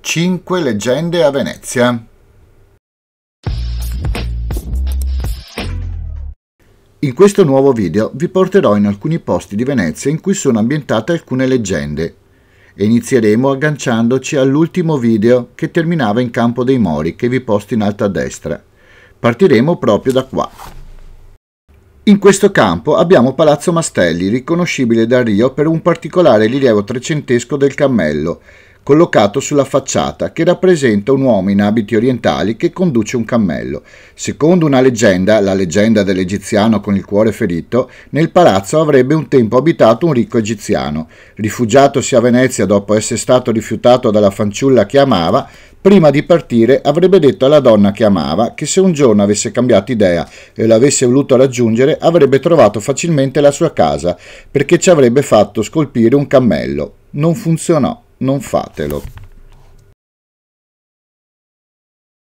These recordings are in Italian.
5 leggende a Venezia. In questo nuovo video vi porterò in alcuni posti di Venezia in cui sono ambientate alcune leggende e inizieremo agganciandoci all'ultimo video che terminava in Campo dei Mori che vi posto in alto a destra. Partiremo proprio da qua. In questo campo abbiamo Palazzo Mastelli, riconoscibile dal Rio per un particolare rilievo trecentesco del cammello, collocato sulla facciata, che rappresenta un uomo in abiti orientali che conduce un cammello. Secondo una leggenda, la leggenda dell'egiziano con il cuore ferito, nel palazzo avrebbe un tempo abitato un ricco egiziano. Rifugiatosi a Venezia dopo essere stato rifiutato dalla fanciulla che amava, prima di partire avrebbe detto alla donna che amava che se un giorno avesse cambiato idea e l'avesse voluto raggiungere avrebbe trovato facilmente la sua casa, perché ci avrebbe fatto scolpire un cammello. Non funzionò. Non fatelo.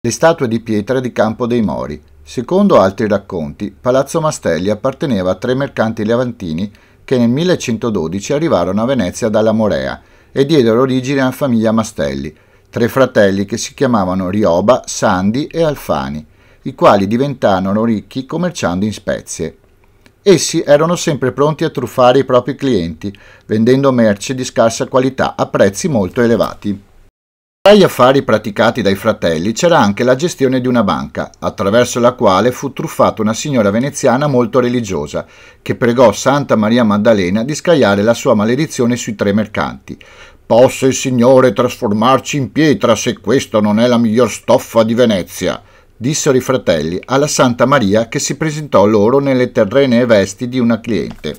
Le statue di pietra di Campo dei Mori. Secondo altri racconti, Palazzo Mastelli apparteneva a 3 mercanti levantini che nel 1112 arrivarono a Venezia dalla Morea e diedero origine alla famiglia Mastelli, 3 fratelli che si chiamavano Rioba, Sandi e Alfani, i quali diventarono ricchi commerciando in spezie. Essi erano sempre pronti a truffare i propri clienti, vendendo merce di scarsa qualità a prezzi molto elevati. Tra gli affari praticati dai fratelli c'era anche la gestione di una banca, attraverso la quale fu truffata una signora veneziana molto religiosa, che pregò Santa Maria Maddalena di scagliare la sua maledizione sui 3 mercanti. «Possa il Signore trasformarci in pietra se questa non è la miglior stoffa di Venezia», dissero i fratelli alla Santa Maria, che si presentò loro nelle terrenee vesti di una cliente.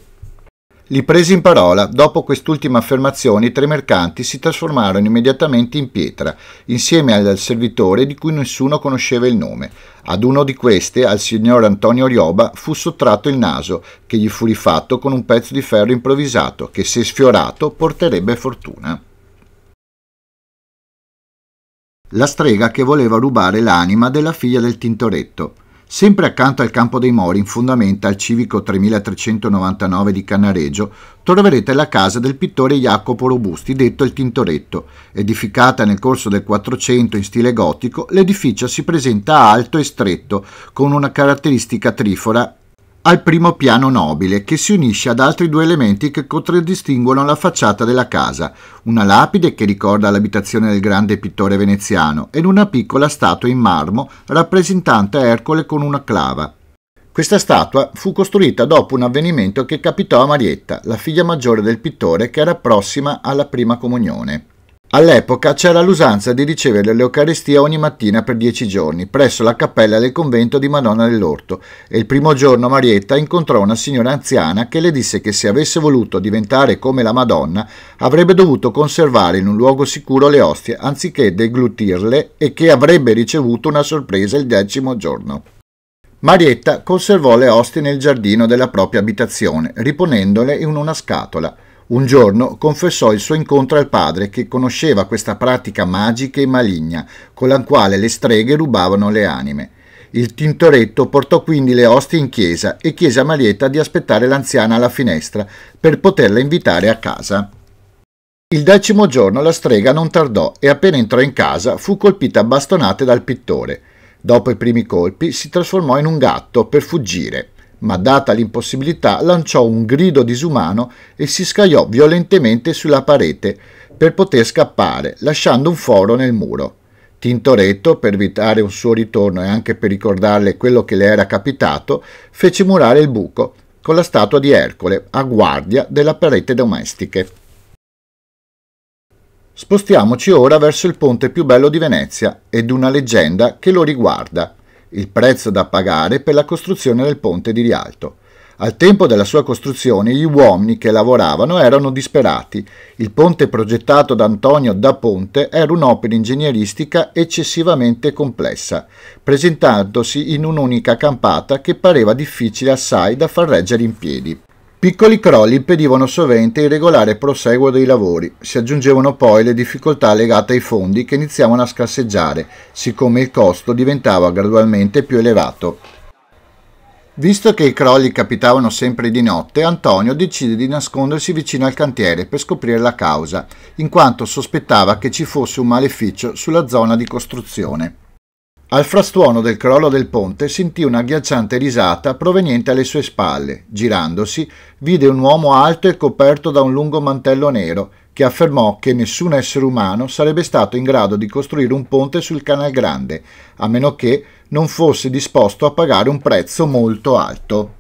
Li presi in parola. Dopo quest'ultima affermazione i 3 mercanti si trasformarono immediatamente in pietra, insieme al servitore di cui nessuno conosceva il nome. Ad uno di queste, al signor Antonio Rioba, fu sottratto il naso, che gli fu rifatto con un pezzo di ferro improvvisato, che se sfiorato porterebbe fortuna. La strega che voleva rubare l'anima della figlia del Tintoretto. Sempre accanto al Campo dei Mori, in fondamenta al civico 3399 di Cannaregio, troverete la casa del pittore Jacopo Robusti, detto il Tintoretto. Edificata nel corso del 400 in stile gotico, l'edificio si presenta alto e stretto, con una caratteristica trifora al primo piano nobile, che si unisce ad altri 2 elementi che contraddistinguono la facciata della casa, una lapide che ricorda l'abitazione del grande pittore veneziano ed una piccola statua in marmo rappresentante Ercole con una clava. Questa statua fu costruita dopo un avvenimento che capitò a Marietta, la figlia maggiore del pittore, che era prossima alla prima comunione. All'epoca c'era l'usanza di ricevere l'Eucaristia ogni mattina per 10 giorni presso la cappella del convento di Madonna dell'Orto, e il primo giorno Marietta incontrò una signora anziana che le disse che se avesse voluto diventare come la Madonna avrebbe dovuto conservare in un luogo sicuro le ostie anziché deglutirle e che avrebbe ricevuto una sorpresa il 10° giorno. Marietta conservò le ostie nel giardino della propria abitazione, riponendole in una scatola. Un giorno confessò il suo incontro al padre, che conosceva questa pratica magica e maligna, con la quale le streghe rubavano le anime. Il Tintoretto portò quindi le ostie in chiesa e chiese a Marietta di aspettare l'anziana alla finestra per poterla invitare a casa. Il 10° giorno la strega non tardò e appena entrò in casa fu colpita a bastonate dal pittore. Dopo i primi colpi si trasformò in un gatto per fuggire, ma data l'impossibilità lanciò un grido disumano e si scagliò violentemente sulla parete per poter scappare, lasciando un foro nel muro. Tintoretto, per evitare un suo ritorno e anche per ricordarle quello che le era capitato, fece murare il buco con la statua di Ercole a guardia della parete domestiche. Spostiamoci ora verso il ponte più bello di Venezia ed una leggenda che lo riguarda: il prezzo da pagare per la costruzione del ponte di Rialto. Al tempo della sua costruzione gli uomini che lavoravano erano disperati. Il ponte progettato da Antonio da Ponte era un'opera ingegneristica eccessivamente complessa, presentandosi in un'unica campata che pareva difficile assai da far reggere in piedi. Piccoli crolli impedivano sovente il regolare proseguo dei lavori. Si aggiungevano poi le difficoltà legate ai fondi che iniziavano a scarseggiare, siccome il costo diventava gradualmente più elevato. Visto che i crolli capitavano sempre di notte, Antonio decide di nascondersi vicino al cantiere per scoprire la causa, in quanto sospettava che ci fosse un maleficio sulla zona di costruzione. Al frastuono del crollo del ponte sentì una agghiacciante risata proveniente alle sue spalle. Girandosi, vide un uomo alto e coperto da un lungo mantello nero, che affermò che nessun essere umano sarebbe stato in grado di costruire un ponte sul Canal Grande, a meno che non fosse disposto a pagare un prezzo molto alto.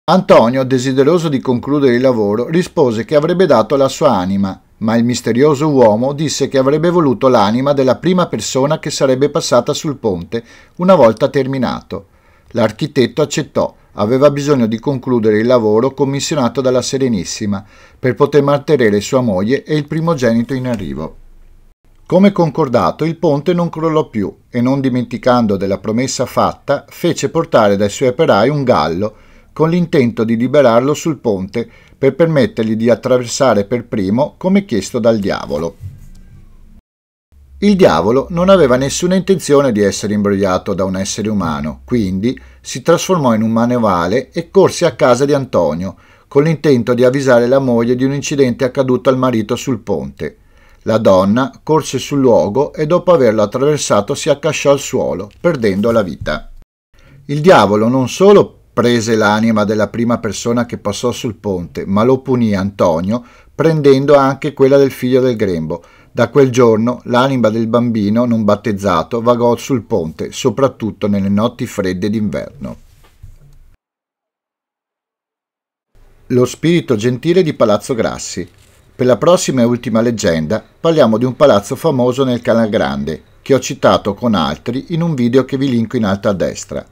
Antonio, desideroso di concludere il lavoro, rispose che avrebbe dato la sua anima, ma il misterioso uomo disse che avrebbe voluto l'anima della prima persona che sarebbe passata sul ponte una volta terminato. L'architetto accettò, aveva bisogno di concludere il lavoro commissionato dalla Serenissima per poter mantenere sua moglie e il primogenito in arrivo. Come concordato, il ponte non crollò più e, non dimenticando della promessa fatta, fece portare dai suoi operai un gallo con l'intento di liberarlo sul ponte per permettergli di attraversare per primo come chiesto dal diavolo. Il diavolo non aveva nessuna intenzione di essere imbrogliato da un essere umano, quindi si trasformò in un manovale e corse a casa di Antonio con l'intento di avvisare la moglie di un incidente accaduto al marito sul ponte. La donna corse sul luogo e dopo averlo attraversato si accasciò al suolo, perdendo la vita. Il diavolo non solo prese l'anima della prima persona che passò sul ponte, ma lo punì Antonio, prendendo anche quella del figlio del grembo. Da quel giorno l'anima del bambino non battezzato vagò sul ponte, soprattutto nelle notti fredde d'inverno. Lo spirito gentile di Palazzo Grassi. Per la prossima e ultima leggenda parliamo di un palazzo famoso nel Canal Grande, che ho citato con altri in un video che vi linko in alto a destra.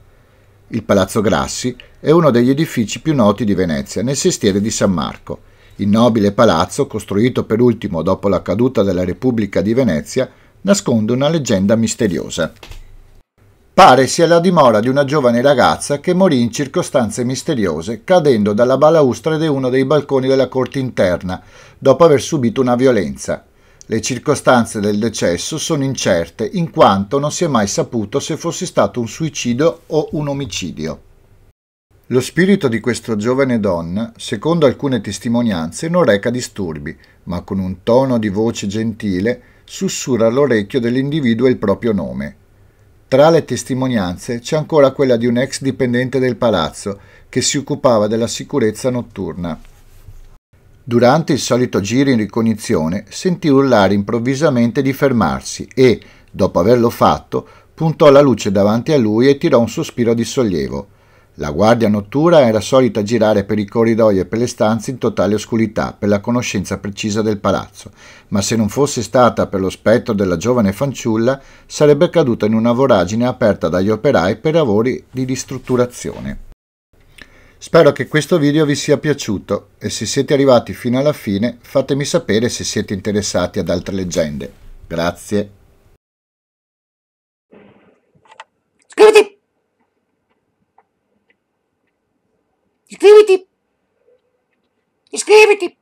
Il Palazzo Grassi è uno degli edifici più noti di Venezia, nel sestiere di San Marco. Il nobile palazzo, costruito per ultimo dopo la caduta della Repubblica di Venezia, nasconde una leggenda misteriosa. Pare sia la dimora di una giovane ragazza che morì in circostanze misteriose cadendo dalla balaustra di uno dei balconi della corte interna dopo aver subito una violenza. Le circostanze del decesso sono incerte in quanto non si è mai saputo se fosse stato un suicidio o un omicidio. Lo spirito di questa giovane donna, secondo alcune testimonianze, non reca disturbi, ma con un tono di voce gentile sussurra all'orecchio dell'individuo il proprio nome. Tra le testimonianze c'è ancora quella di un ex dipendente del palazzo che si occupava della sicurezza notturna. Durante il solito giro in ricognizione sentì urlare improvvisamente di fermarsi e, dopo averlo fatto, puntò la luce davanti a lui e tirò un sospiro di sollievo. La guardia notturna era solita girare per i corridoi e per le stanze in totale oscurità per la conoscenza precisa del palazzo, ma se non fosse stata per lo spettro della giovane fanciulla sarebbe caduta in una voragine aperta dagli operai per lavori di ristrutturazione. Spero che questo video vi sia piaciuto e se siete arrivati fino alla fine fatemi sapere se siete interessati ad altre leggende. Grazie. Iscriviti! Iscriviti! Iscriviti!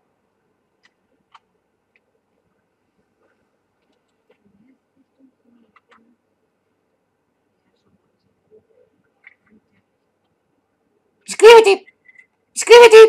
Iscriviti! Iscriviti!